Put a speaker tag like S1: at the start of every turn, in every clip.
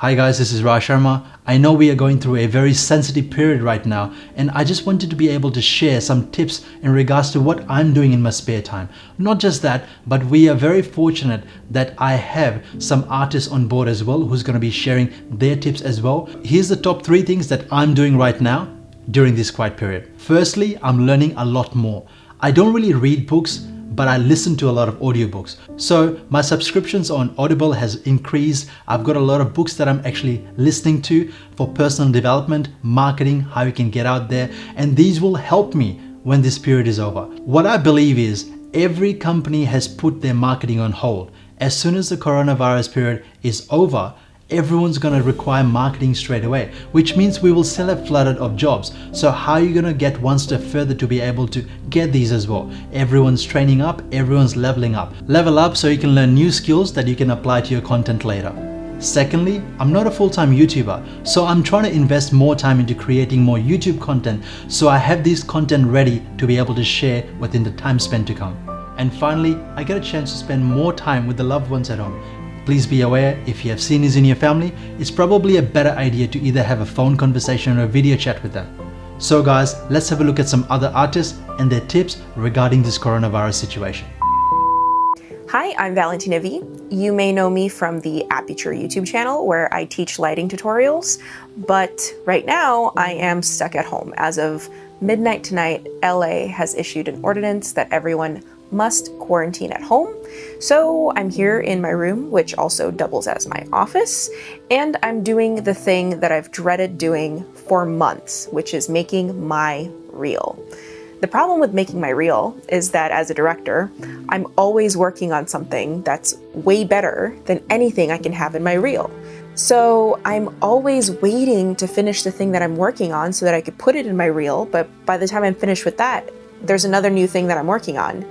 S1: Hi guys, this is Rah Sharma. I know we are going through a very sensitive period right now, and I just wanted to be able to share some tips in regards to what I'm doing in my spare time. Not just that, but we are very fortunate that I have some artists on board as well who's going to be sharing their tips as well. Here's the top 3 things that I'm doing right now during this quiet period. Firstly, I'm learning a lot more. I don't really read books, but I listen to a lot of audiobooks. So my subscriptions on Audible has increased. I've got a lot of books that I'm actually listening to for personal development, marketing, how you can get out there, and these will help me when this period is over. What I believe is every company has put their marketing on hold. As soon as the coronavirus period is over, everyone's going to require marketing straight away, which means we will still have flooded of jobs. So how are you going to get one step further to be able to get these as well? Everyone's training up, everyone's leveling up. Level up so you can learn new skills that you can apply to your content later. Secondly, I'm not a full-time YouTuber, so I'm trying to invest more time into creating more YouTube content so I have this content ready to be able to share within the time spent to come. And finally, I get a chance to spend more time with the loved ones at home. Please be aware, if you have seniors in your family, it's probably a better idea to either have a phone conversation or a video chat with them. So guys, let's have a look at some other artists and their tips regarding this coronavirus situation.
S2: Hi, I'm Valentina V. You may know me from the Aperture YouTube channel where I teach lighting tutorials, but right now I am stuck at home. As of midnight tonight, LA has issued an ordinance that everyone must quarantine at home. So I'm here in my room, which also doubles as my office, and I'm doing the thing that I've dreaded doing for months, which is making my reel. The problem with making my reel is that as a director, I'm always working on something that's way better than anything I can have in my reel. So I'm always waiting to finish the thing that I'm working on so that I could put it in my reel, but by the time I'm finished with that, there's another new thing that I'm working on.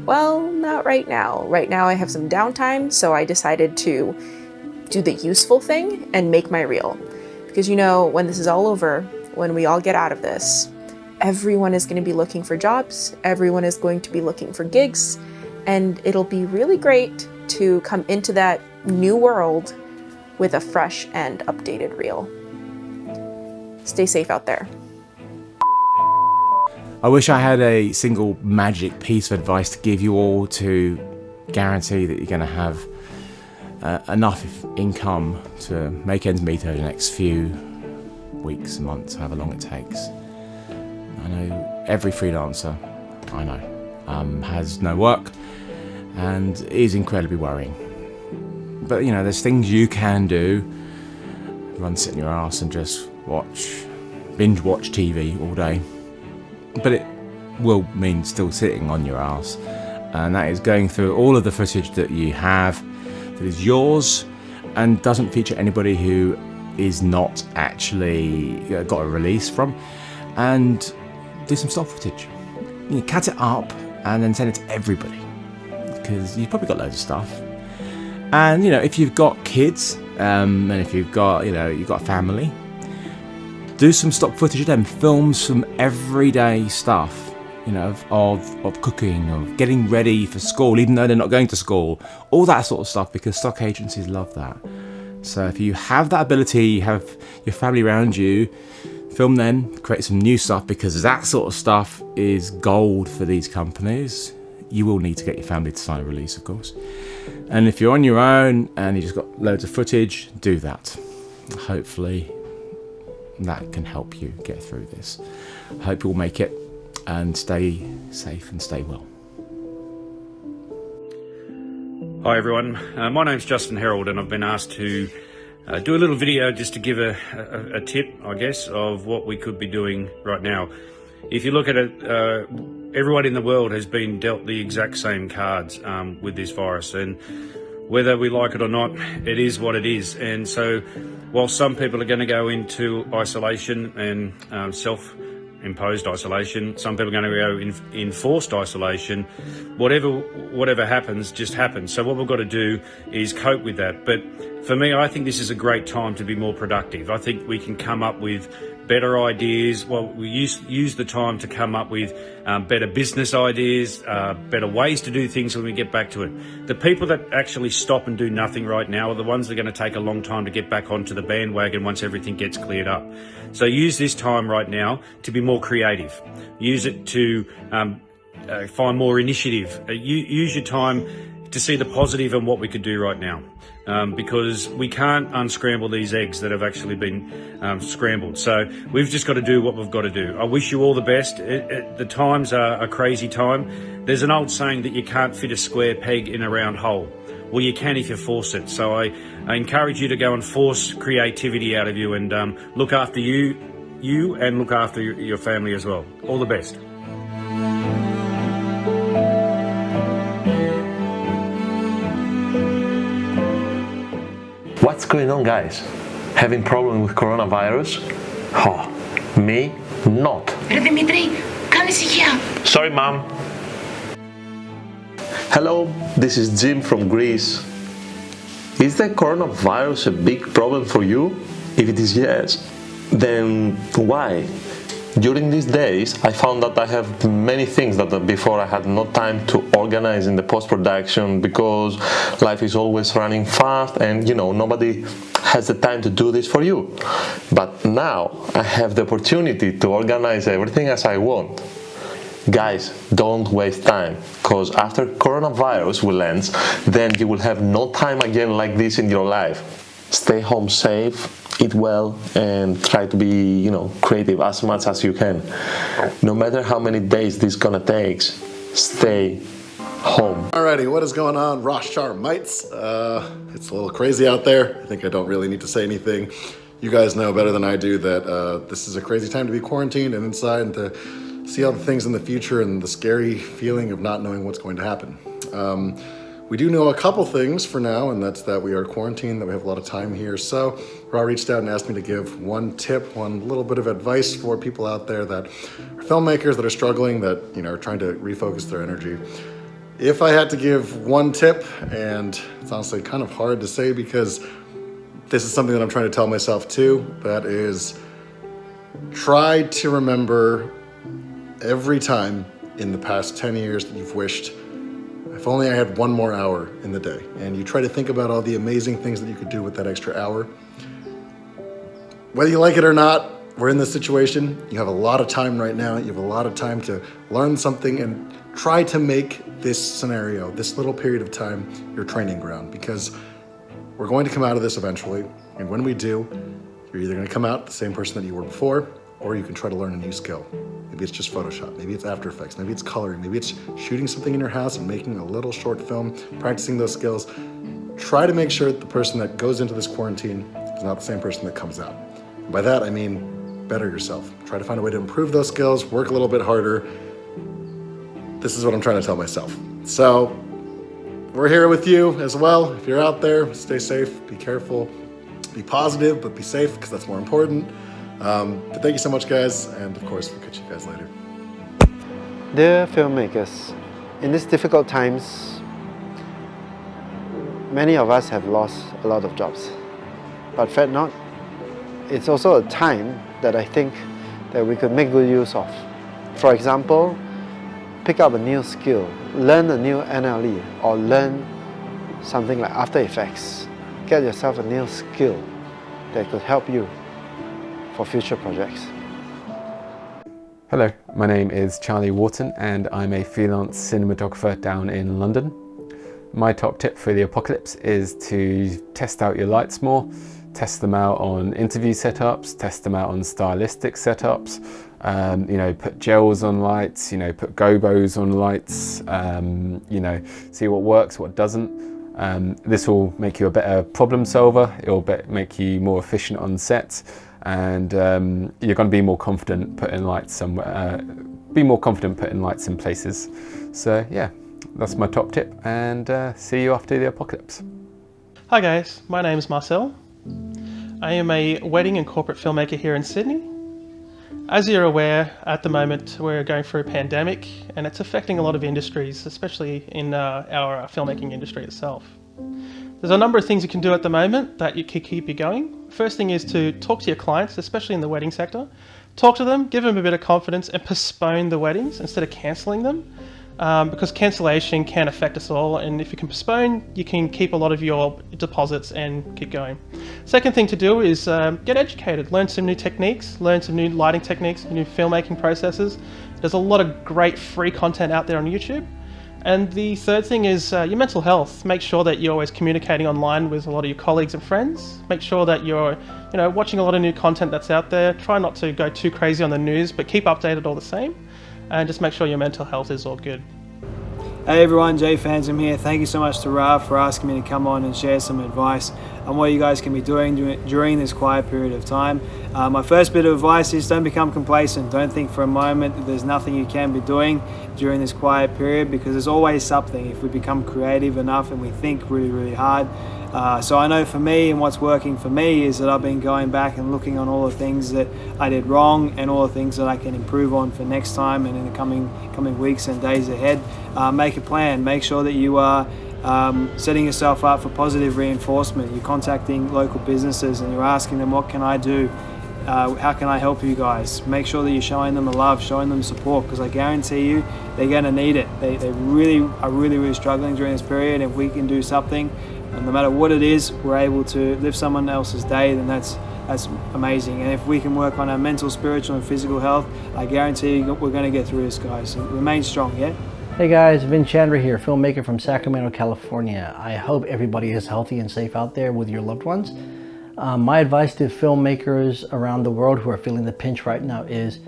S2: Well, not right now. Right now I have some downtime, so I decided to do the useful thing and make my reel. Because you know, when this is all over, when we all get out of this, everyone is going to be looking for jobs, everyone is going to be looking for gigs, and it'll be really great to come into that new world with a fresh and updated reel. Stay safe out there.
S3: I wish I had a single magic piece of advice to give you all to guarantee that you're going to have enough income to make ends meet over the next few weeks, months, however long it takes. I know every freelancer I know has no work and is incredibly worrying. But you know, there's things you can do. Run, sit in your ass and just binge watch TV all day. But it will mean still sitting on your ass, and that is going through all of the footage that you have that is yours and doesn't feature anybody who is not actually got a release from, and do some stock footage. You cut it up and then send it to everybody, because you've probably got loads of stuff. And you know, if you've got kids and if you've got you've got a family, do some stock footage of them, film some everyday stuff, you know, of cooking, of getting ready for school, even though they're not going to school, all that sort of stuff, because stock agencies love that. So if you have that ability, you have your family around you, film them, create some new stuff, because that sort of stuff is gold for these companies. You will need to get your family to sign a release, of course. And if you're on your own and you just got loads of footage, do that. Hopefully that can help you get through this. I hope you'll make it and stay safe and stay well.
S4: Hi everyone, my name's Justin Herold, and I've been asked to do a little video just to give a tip, I guess, of what we could be doing right now. If you look at it, everyone in the world has been dealt the exact same cards with this virus, and whether we like it or not, it is what it is. And so while some people are going to go into isolation and self-imposed isolation, some people are going to go in enforced isolation. Whatever happens, just happens. So what we've got to do is cope with that. But for me, I think this is a great time to be more productive. I think we can come up with better ideas. Well, we use the time to come up with better business ideas, better ways to do things when we get back to it. The people that actually stop and do nothing right now are the ones that are going to take a long time to get back onto the bandwagon once everything gets cleared up. So use this time right now to be more creative. Use it to find more initiative. Use your time to see the positive in what we could do right now. Because we can't unscramble these eggs that have actually been scrambled. So we've just got to do what we've got to do. I wish you all the best. The times are a crazy time. There's an old saying that you can't fit a square peg in a round hole. Well, you can if you force it. So I encourage you to go and force creativity out of you and look after you and look after your family as well. All the best.
S5: What's going on, guys? Having problem with coronavirus? Oh, me? Not.
S6: Pero Dimitri, κάνε ησυχία.
S5: Sorry, mom. Hello, this is Jim from Greece. Is the coronavirus a big problem for you? If it is yes, then why? During these days, I found that I have many things that before I had no time to organize in the post-production because life is always running fast and, you know, nobody has the time to do this for you. But now I have the opportunity to organize everything as I want. Guys, don't waste time, because after coronavirus will end, then you will have no time again like this in your life. Stay home safe, eat well, and try to be, you know, creative as much as you can. No matter how many days this gonna take, stay home.
S7: Alrighty, what is going on, Rah Sharma? It's a little crazy out there. I think I don't really need to say anything. You guys know better than I do that this is a crazy time to be quarantined and inside and to see all the things in the future and the scary feeling of not knowing what's going to happen. We do know a couple things for now, and that's that we are quarantined, that we have a lot of time here. So Rah reached out and asked me to give one tip, one little bit of advice for people out there that are filmmakers that are struggling, that, you know, are trying to refocus their energy. If I had to give one tip, and it's honestly kind of hard to say because this is something that I'm trying to tell myself too, that is try to remember every time in the past 10 years that you've wished, if only I had one more hour in the day. And you try to think about all the amazing things that you could do with that extra hour. Whether you like it or not, we're in this situation. You have a lot of time right now. You have a lot of time to learn something and try to make this scenario, this little period of time, your training ground, because we're going to come out of this eventually. And when we do, you're either gonna come out the same person that you were before, or you can try to learn a new skill. Maybe it's just Photoshop, maybe it's After Effects, maybe it's coloring, maybe it's shooting something in your house and making a little short film, practicing those skills. Try to make sure that the person that goes into this quarantine is not the same person that comes out. And by that, I mean better yourself. Try to find a way to improve those skills, work a little bit harder. This is what I'm trying to tell myself. So we're here with you as well. If you're out there, stay safe, be careful, be positive, but be safe because that's more important. But thank you so much, guys, and of course we'll catch you guys later.
S8: Dear filmmakers, in these difficult times, many of us have lost a lot of jobs. But fret not, it's also a time that I think that we could make good use of. For example, pick up a new skill, learn a new NLE, or learn something like After Effects. Get yourself a new skill that could help you for future projects.
S3: Hello, my name is Charlie Wharton and I'm a freelance cinematographer down in London. My top tip for the apocalypse is to test out your lights more, test them out on interview setups, test them out on stylistic setups, put gels on lights, put gobos on lights, see what works, what doesn't. This will make you a better problem solver, it will make you more efficient on set, and you're going to be more confident putting lights somewhere, putting lights in places. So yeah, that's my top tip, and see you after the apocalypse.
S9: Hi guys, my name is Marcel. I am a wedding and corporate filmmaker here in Sydney. As you're aware, at the moment we're going through a pandemic and it's affecting a lot of industries, especially in our filmmaking industry itself. There's a number of things you can do at the moment that you can keep you going. First thing is to talk to your clients, especially in the wedding sector. Talk to them, give them a bit of confidence, and postpone the weddings instead of cancelling them. Because cancellation can affect us all, and if you can postpone, you can keep a lot of your deposits and keep going. Second thing to do is get educated, learn some new techniques, learn some new lighting techniques, new filmmaking processes. There's a lot of great free content out there on YouTube. And the third thing is your mental health. Make sure that you're always communicating online with a lot of your colleagues and friends. Make sure that you're watching a lot of new content that's out there. Try not to go too crazy on the news, but keep updated all the same. And just make sure your mental health is all good.
S10: Hey everyone, Jay Phantom here. Thank you so much to Rah for asking me to come on and share some advice on what you guys can be doing during this quiet period of time. My first bit of advice is don't become complacent. Don't think for a moment that there's nothing you can be doing during this quiet period, because there's always something if we become creative enough and we think really, really hard. So I know for me, and what's working for me is that I've been going back and looking on all the things that I did wrong and all the things that I can improve on for next time and in the coming weeks and days ahead. Make a plan. Make sure that you are setting yourself up for positive reinforcement. You're contacting local businesses and you're asking them, what can I do? How can I help you guys? Make sure that you're showing them the love, showing them support, because I guarantee you they're going to need it. They really are really struggling during this period. If we can do something, and no matter what it is, we're able to lift someone else's day, then that's amazing. And if we can work on our mental, spiritual and physical health, I guarantee you we're going to get through this, guys. So remain strong, yeah?
S11: Hey guys, Vin Chandra here, filmmaker from Sacramento, California. I hope everybody is healthy and safe out there with your loved ones. My advice to filmmakers around the world who are feeling the pinch right now is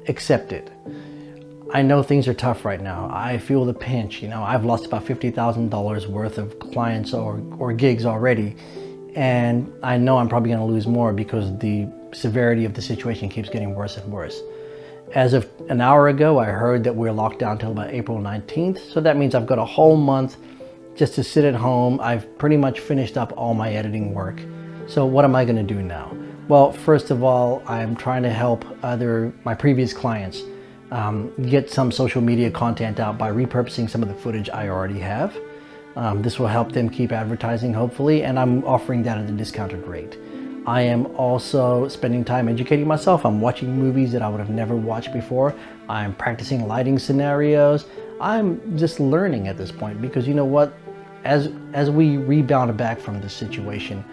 S11: accept it. I know things are tough right now. I feel the pinch. I've lost about $50,000 worth of clients or gigs already. And I know I'm probably going to lose more because the severity of the situation keeps getting worse and worse. As of an hour ago, I heard that we're locked down till about April 19th. So that means I've got a whole month just to sit at home. I've pretty much finished up all my editing work. So what am I going to do now? Well, first of all, I'm trying to help my previous clients get some social media content out by repurposing some of the footage I already have. This will help them keep advertising, hopefully, and I'm offering that at a discounted rate. I am also spending time educating myself. I'm watching movies that I would have never watched before. I'm practicing lighting scenarios. I'm just learning at this point, because you know what? As we rebound back from this situation,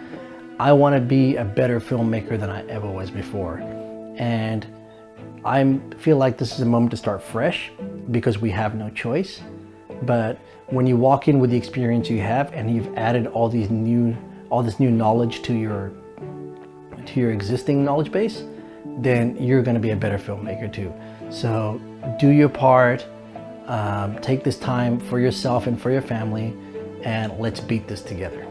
S11: I want to be a better filmmaker than I ever was before. And I feel like this is a moment to start fresh because we have no choice. But when you walk in with the experience you have and you've added all this new knowledge to your existing knowledge base, then you're going to be a better filmmaker too. So do your part, take this time for yourself and for your family, and let's beat this together.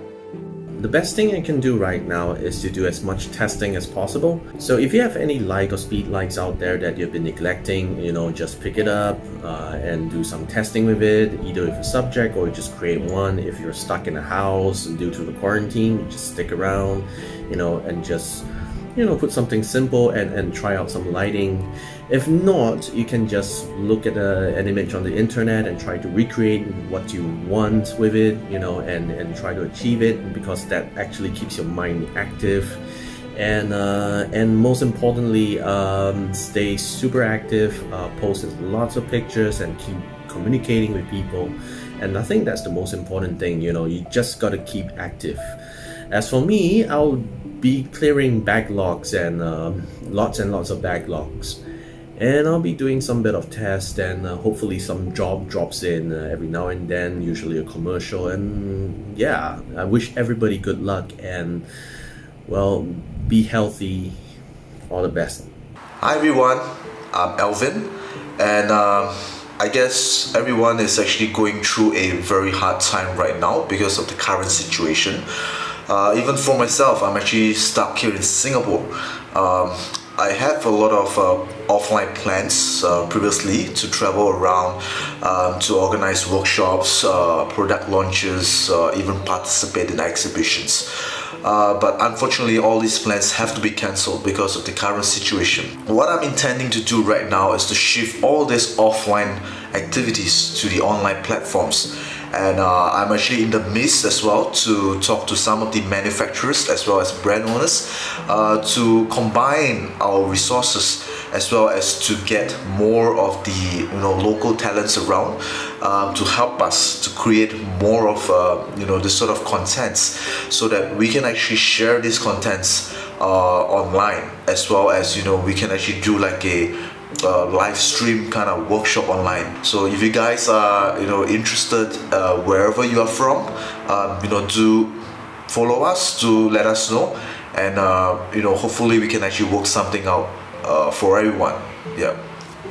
S12: The best thing I can do right now is to do as much testing as possible. So if you have any light or speed lights out there that you've been neglecting, just pick it up and do some testing with it, either with a subject or just create one. If you're stuck in a house due to the quarantine, just stick around, and just put something simple and try out some lighting. If not, you can just look at an image on the internet and try to recreate what you want with it, and try to achieve it, because that actually keeps your mind active. And most importantly, stay super active, post lots of pictures and keep communicating with people. And I think that's the most important thing, you just gotta keep active. As for me, I'll be clearing backlogs and lots of backlogs. And I'll be doing some bit of test, and hopefully some job drops in every now and then, usually a commercial. And yeah, I wish everybody good luck and, well, be healthy. All the best.
S13: Hi everyone, I'm Alvin, and I guess everyone is actually going through a very hard time right now because of the current situation. Even for myself, I'm actually stuck here in Singapore. I have a lot of offline plans previously to travel around, to organize workshops, product launches, even participate in exhibitions. But unfortunately, all these plans have to be cancelled because of the current situation. What I'm intending to do right now is to shift all these offline activities to the online platforms. and I'm actually in the midst as well to talk to some of the manufacturers as well as brand owners to combine our resources as well as to get more of the local talents around to help us to create more of this sort of contents, so that we can actually share these contents online, as well as we can actually do like a live stream kind of workshop online. So if you guys are interested, wherever you are from, do follow us, to let us know, and hopefully we can actually work something out for everyone, yeah,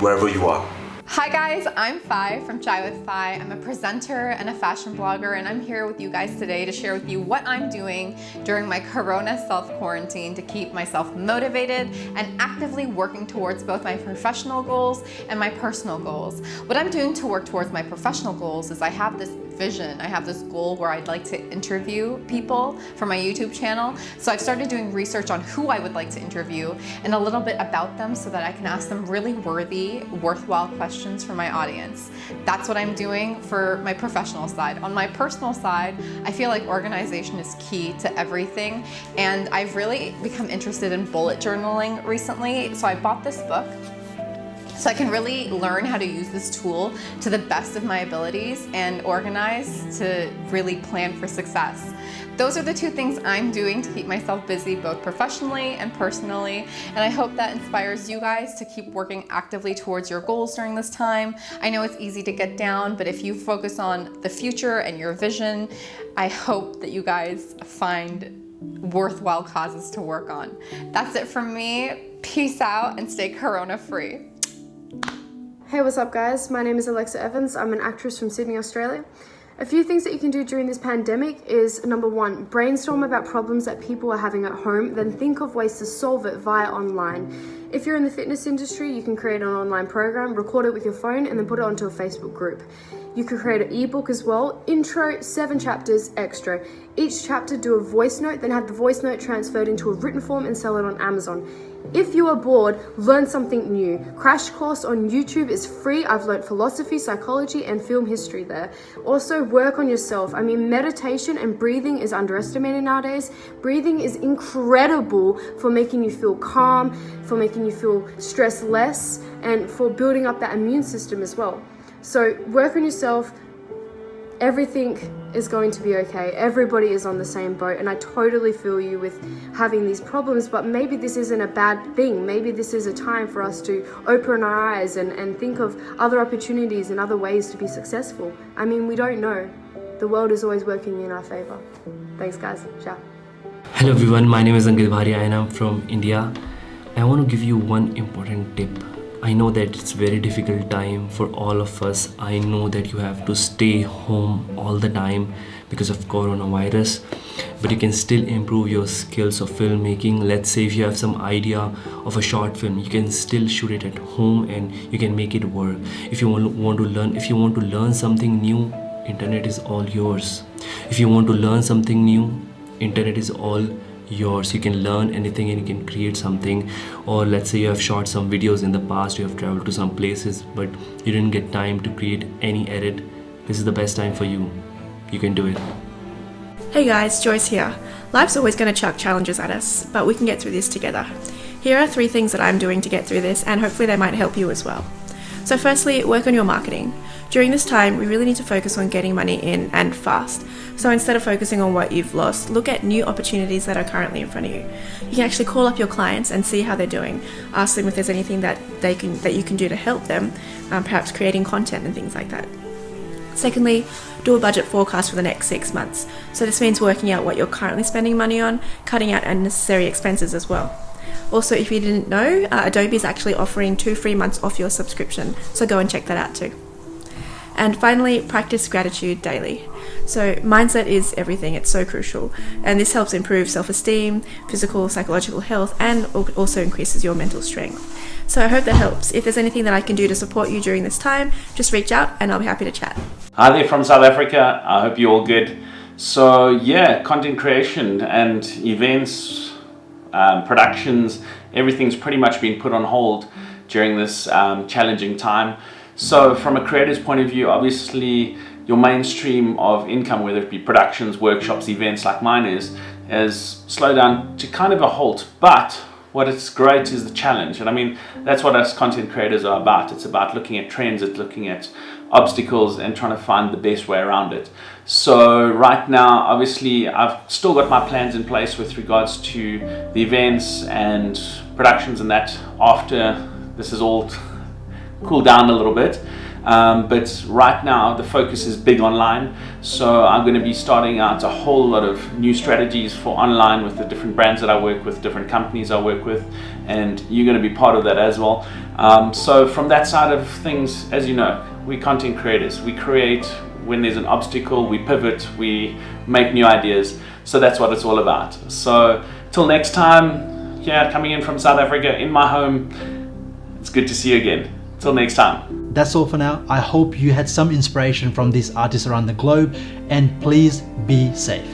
S13: wherever you are.
S14: Hi guys, I'm Fi from Chai with Fi. I'm a presenter and a fashion blogger, and I'm here with you guys today to share with you what I'm doing during my Corona self-quarantine to keep myself motivated and actively working towards both my professional goals and my personal goals. What I'm doing to work towards my professional goals is I have this vision, I have this goal where I'd like to interview people for my YouTube channel. So I've started doing research on who I would like to interview and a little bit about them so that I can ask them really worthwhile questions for my audience. That's what I'm doing for my professional side. On my personal side, I feel like organization is key to everything, and I've really become interested in bullet journaling recently. So I bought this book so I can really learn how to use this tool to the best of my abilities and organize to really plan for success. Those are the two things I'm doing to keep myself busy, both professionally and personally, and I hope that inspires you guys to keep working actively towards your goals during this time. I know it's easy to get down, but if you focus on the future and your vision, I hope that you guys find worthwhile causes to work on. That's it from me. Peace out and stay Corona free.
S15: Hey, what's up guys? My name is Alexa Evans. I'm an actress from Sydney, Australia. A few things that you can do during this pandemic is, number one, brainstorm about problems that people are having at home, then think of ways to solve it via online. If you're in the fitness industry, you can create an online program, record it with your phone, and then put it onto a Facebook group. You could create an ebook as well. Intro, 7 chapters, extra. Each chapter do a voice note, then have the voice note transferred into a written form and sell it on Amazon. If you are bored, learn something new. Crash Course on YouTube is free. I've learned philosophy, psychology, and film history there. Also, work on yourself. I mean, meditation and breathing is underestimated nowadays. Breathing is incredible for making you feel calm, for making you feel stress less, and for building up that immune system as well. So work on yourself. Everything is going to be okay. Everybody is on the same boat, and I totally feel you with having these problems, but maybe this isn't a bad thing. Maybe this is a time for us to open our eyes and think of other opportunities and other ways to be successful. I mean, we don't know. The world is always working in our favor. Thanks guys. Ciao.
S16: Hello everyone, my name is Ankit Bharia and I'm from India. I want to give you one important tip. I know that it's very difficult time for all of us. I know that you have to stay home all the time because of coronavirus, but you can still improve your skills of filmmaking. Let's say if you have some idea of a short film, you can still shoot it at home and you can make it work. If you want to learn something new, internet is all yours. If you want to learn something new, internet is all yours. You can learn anything and you can create something. Or let's say you have shot some videos in the past, you have traveled to some places but you didn't get time to create any edit. This is the best time for you. You can do it.
S17: Hey guys, Joyce here. Life's always going to chuck challenges at us, but we can get through this together. Here are 3 things that I'm doing to get through this, and hopefully they might help you as well. So firstly, work on your marketing. During this time, we really need to focus on getting money in and fast. So instead of focusing on what you've lost, look at new opportunities that are currently in front of you. You can actually call up your clients and see how they're doing. Ask them if there's anything that you can do to help them, perhaps creating content and things like that. Secondly, do a budget forecast for the next 6 months. So this means working out what you're currently spending money on, cutting out unnecessary expenses as well. Also, if you didn't know, Adobe is actually offering 2 free months off your subscription, so go and check that out too. And finally, practice gratitude daily. So mindset is everything, it's so crucial. And this helps improve self-esteem, physical, psychological health, and also increases your mental strength. So I hope that helps. If there's anything that I can do to support you during this time, just reach out and I'll be happy to chat.
S18: Hi there from South Africa. I hope you're all good. So yeah, content creation and events, productions, everything's pretty much been put on hold during this challenging time. So from a creator's point of view, obviously your mainstream of income, whether it be productions, workshops, events like mine is slowed down to kind of a halt. But what is great is the challenge. And I mean, that's what us content creators are about. It's about looking at trends, it's looking at obstacles and trying to find the best way around it. So right now, obviously, I've still got my plans in place with regards to the events and productions and that after this is all cooled down a little bit. But right now the focus is big online, so I'm going to be starting out a whole lot of new strategies for online with the different brands that I work with, different companies I work with, and you're going to be part of that as well. So from that side of things, as you know, we content creators, we create when there's an obstacle, we pivot, we make new ideas. So that's what it's all about. So till next time, yeah, coming in from South Africa in my home, it's good to see you again. Till next time.
S1: That's all for now. I hope you had some inspiration from these artists around the globe, and please be safe.